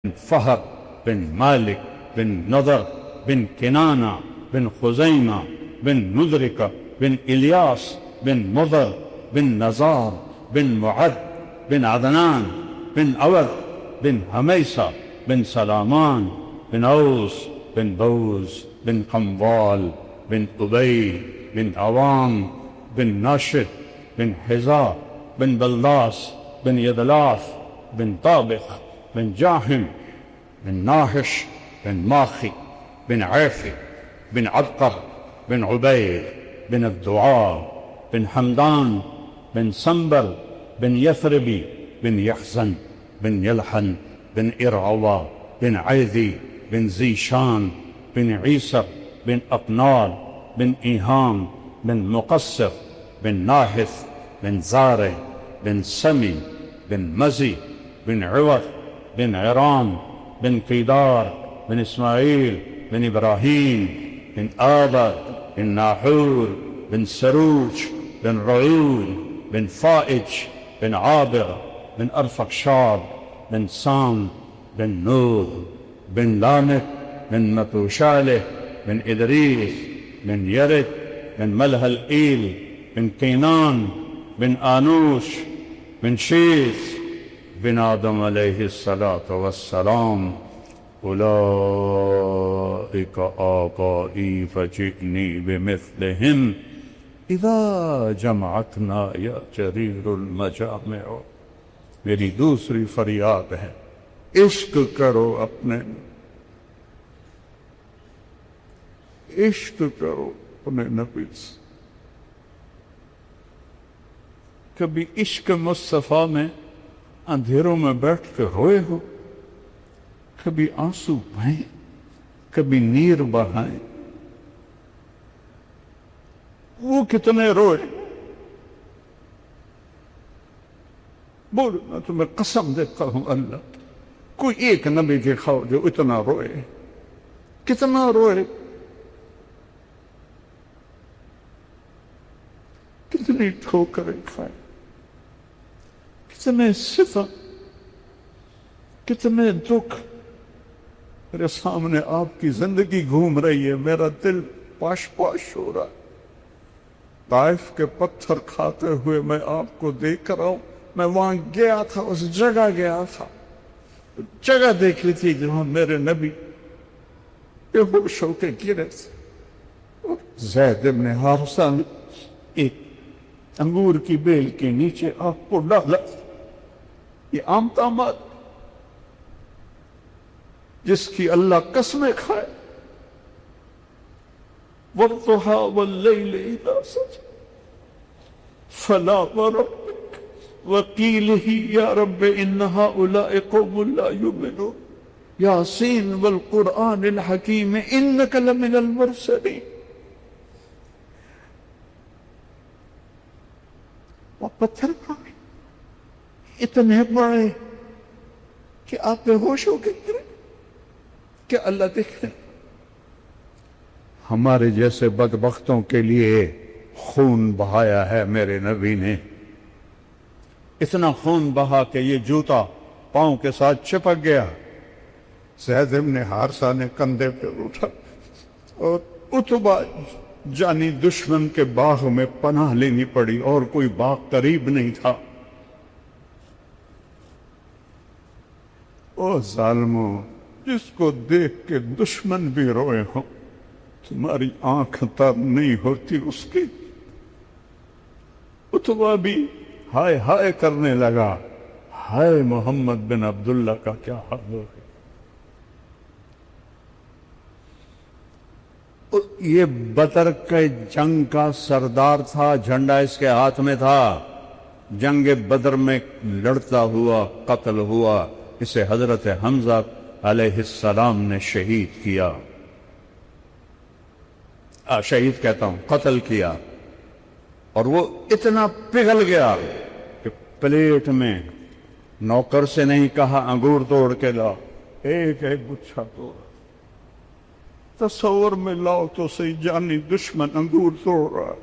فہر بن مالک بن نضر بن کنانہ بن خزیمہ بن مدرکہ بن الیاس بن مضر بن نزار بن معد بن عدنان بن عود بن حمیسہ بن سلامان بن اوس بن بوز بن قموال بن ابی بن عوام بن ناشد بن حذاء بن بلداس بن يدلاث بن طابق بن جاحم بن ناحش بن ماخي بن عافي بن عبقر بن عبيد بن الدعاء بن حمدان بن سنبل بن يثربي بن يحزن بن يلحن بن إرعوى بن عيذي بن زيشان بن عيسر بن أقنال بن إيهام بن مقصر بن ناهث بن زارع بن سمي بن مزي بن عوض بن عرام بن قيدار بن إسماعيل بن إبراهيم بن آبد بن ناحور بن سروج بن رعون بن فائج بن عابر بن أرفقشاد بن سام بن نوح بن لامك بن متوشالة بن إدريس بن يرد بن ملهلئيل بن كينان بن آنوش بن شيث بن آدم عليه الصلاة والسلام أولئك آبائي فجئني بمثلهم اذا جمعتنا یا جریر المجامع. میری دوسری فریاد ہے، عشق کرو اپنے، عشق کرو اپنے نبی سے. کبھی عشق مصطفیٰ میں اندھیروں میں بیٹھ کے روئے ہو؟ کبھی آنسو بہائیں، کبھی نیر بہائیں؟ وہ کتنے روئے؟ بول، میں تمہیں قسم دیتا ہوں اللہ، کوئی ایک نبی دکھاؤ جو اتنا روئے. کتنا روئے، کتنی ٹھوکریں کھائے، کتنے ستم، کتنے دکھ. میرے سامنے آپ کی زندگی گھوم رہی ہے، میرا دل پاش پاش ہو رہا ہے. طائف کے پتھر کھاتے ہوئے میں آپ کو دیکھ رہا ہوں. میں وہاں گیا تھا، اس جگہ گیا تھا، جگہ دیکھ لی تھی جہاں میرے نبی بے ہوش ہو کے گرے تھے. زید بن حارثہ نے ایک انگور کی بیل کے نیچے آپ کو ڈالا. یہ عام طامات جس کی اللہ قسمیں کھائے. وَالضُّحَىٰ وَاللَّيْلِ إِذَا سَجَىٰ فَلَا وَرَبِّكَ وَقِيلِهِ يَا رَبِّ إِنَّ هَٰؤُلَاءِ قَوْمٌ لَا يُؤْمِنُونَ يَاسِينَ وَالْقُرْآنِ الْحَكِيمِ إِنَّكَ لَمِنَ الْمُرْسَلِينَ. وہ پتھر کھائے اتنے بڑے کہ آپ بے ہوش ہو کے گرے. کہ اللہ دیکھ رہے. ہمارے جیسے بدبختوں کے لیے خون بہایا ہے میرے نبی نے. اتنا خون بہا کہ یہ جوتا پاؤں کے ساتھ چپک گیا. زید بن حارثہ نے کندھے پہ اٹھا اور اتبا جانی دشمن کے باغ میں پناہ لینی پڑی، اور کوئی باغ قریب نہیں تھا. او ظالموں، جس کو دیکھ کے دشمن بھی روئے ہوں، تمہاری آنکھ تر نہیں ہوتی اس کی. اتبا بھی ہائے ہائے کرنے لگا، ہائے محمد بن عبداللہ کا کیا حال ہو گیا. یہ بدر کے جنگ کا سردار تھا، جھنڈا اس کے ہاتھ میں تھا. جنگ بدر میں لڑتا ہوا قتل ہوا. اسے حضرت حمزہ علیہ السلام نے شہید کیا. شہید کہتا ہوں، قتل کیا. اور وہ اتنا پگھل گیا کہ پلیٹ میں نوکر سے نہیں کہا انگور توڑ کے لا، ایک ایک گچھا توڑا. تصور میں لاؤ تو صحیح، جانی دشمن انگور توڑ رہا.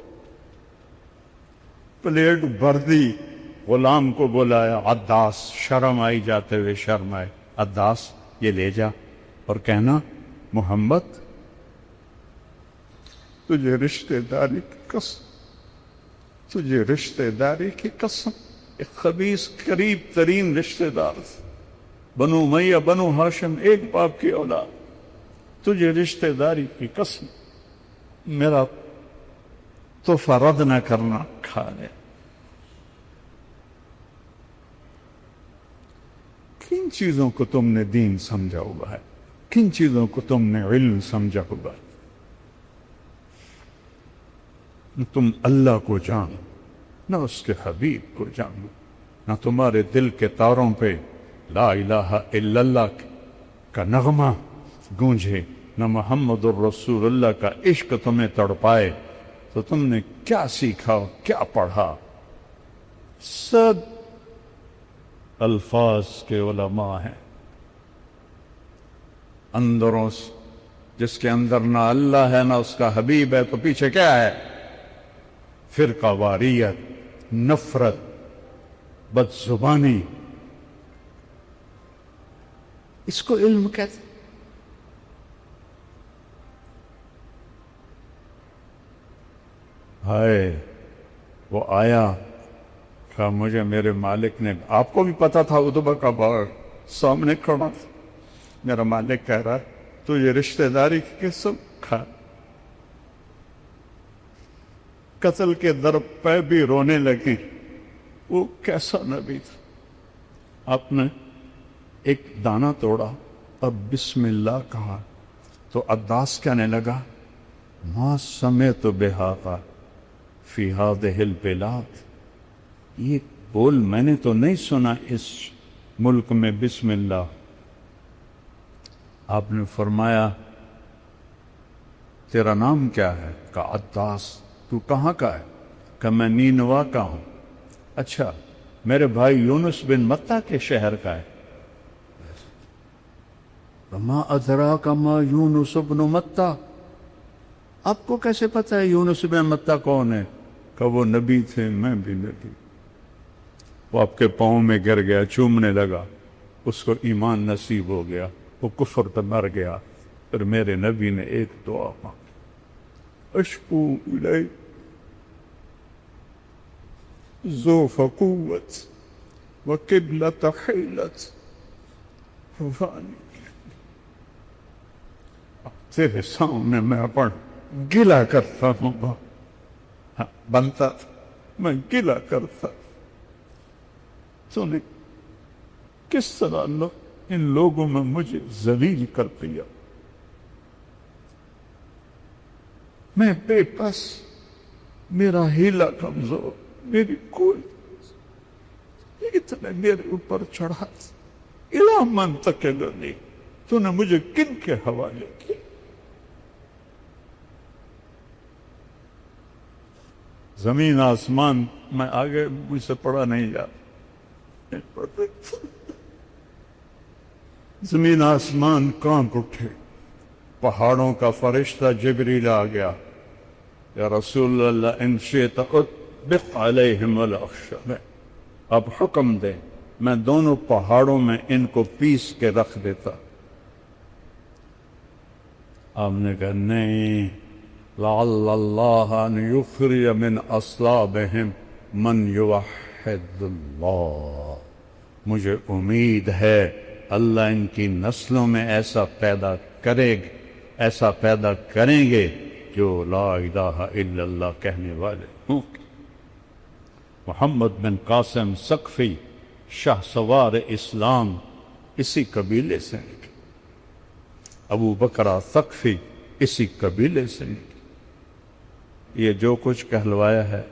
پلیٹ بھر دی. غلام کو بلایا، عداس. شرم آئی، جاتے ہوئے شرم آئے. عداس یہ لے جا اور کہنا محمد تجھے رشتہ داری کی قسم، تجھے رشتہ داری کی قسم، ایک خبیث قریب ترین رشتہ دار، بنو امیہ بنو ہاشم ایک باپ کی اولاد، تجھے رشتہ داری کی قسم میرا تحفہ رد نہ کرنا، کھا لے۔ کن چیزوں کو تم نے دین سمجھا ہوا ہے، کن چیزوں کو تم نے علم سمجھا ہوا ہے؟ تم اللہ کو جانو نہ اس کے حبیب کو جانو، نہ تمہارے دل کے تاروں پہ لا الہ الا اللہ کا نغمہ گونجے، نہ محمد الرسول اللہ کا عشق تمہیں تڑپائے، تو تم نے کیا سیکھا کیا پڑھا؟ سب الفاظ کے علماء ہیں، اندروں جس کے اندر نہ اللہ ہے نہ اس کا حبیب ہے، تو پیچھے کیا ہے؟ فرقہ واریت، نفرت، بد زبانی، اس کو علم کہتے۔ ہائے وہ آیا، کہا مجھے میرے مالک نے، آپ کو بھی پتا تھا اتبا کا باغ سامنے کھڑا تھا، میرا مالک کہہ رہا ہے تو یہ رشتہ داری کی قسم کھا۔ قتل کے در پہ بھی رونے لگی۔ وہ کیسا نبی تھا، آپ نے ایک دانہ توڑا اور بسم اللہ کہا تو عداس کہنے لگا ما سمعت بہذا فی ہذہ البلاد، یہ بول میں نے تو نہیں سنا اس ملک میں بسم اللہ۔ آپ نے فرمایا تیرا نام کیا ہے؟ کہا عداس۔ تو کہاں کا ہے؟ کہ میں نینوا کا ہوں۔ اچھا میرے بھائی یونس بن متہ کے شہر کا ہے؟ وما ادراک ما یونس بن متہ، آپ کو کیسے پتہ ہے یونس بن متہ کون ہے؟ کہ وہ نبی تھے، میں بھی نبی۔ وہ آپ کے پاؤں میں گر گیا، چومنے لگا، اس کو ایمان نصیب ہو گیا، وہ کفر پہ مر گیا۔ پھر میرے نبی نے ایک دعا مانگی، اشکو الیہ ذوف قوت وقبلۃ حیلت فانی، تیرے سامنے میں اپن گلا کرتا ہوں، بنتا تھا میں گلا کرتا، تو نے کس طرح ان لوگوں میں مجھے ذلیل کر دیا، میں بے بس، میرا ہیلا کمزور، میری کوئی اتنے میرے اوپر چڑھا، الا من تکلنی، تو نے مجھے کن کے حوالے کیا؟ زمین آسمان میں آگے مجھ سے پڑھا نہیں جاتا، زمین آسمان کانپ اٹھے، پہاڑوں کا فرشتہ جبریل آ گیا، یا رسول اللہ ان شئت اطبق علیہم الاخشب، اب حکم دے میں دونوں پہاڑوں میں ان کو پیس کے رکھ دیتا۔ آپ نے کہا نہیں، لعل اللہ ان یخرج من اصلابہم من یوحد اللہ، مجھے امید ہے اللہ ان کی نسلوں میں ایسا پیدا کریں گے جو لا الہ الا اللہ کہنے والے ہوں۔ محمد بن قاسم ثقفی شاہ سوار اسلام اسی قبیلے سے نکلے، ابو بکرہ ثقفی اسی قبیلے سے نکلے۔ یہ جو کچھ کہلوایا ہے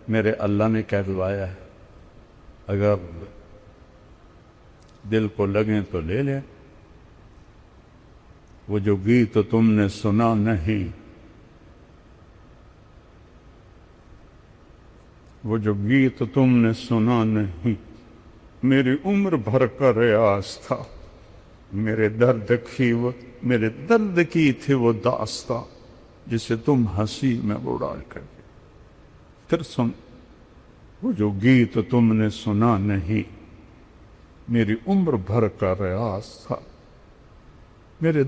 میرے اللہ نے کہلوایا ہے، اگر دل کو لگیں تو لے لیں۔ وہ جو گیت تم نے سنا نہیں، وہ جو گیت تم نے سنا نہیں، میری عمر بھر کا ریاض تھا، میرے درد کی تھی وہ داستاں جسے تم ہنسی میں اڑا کر دے۔ پھر سن، وہ جو گیت تم نے سنا نہیں، میری عمر بھر کا ریاض تھا، میرے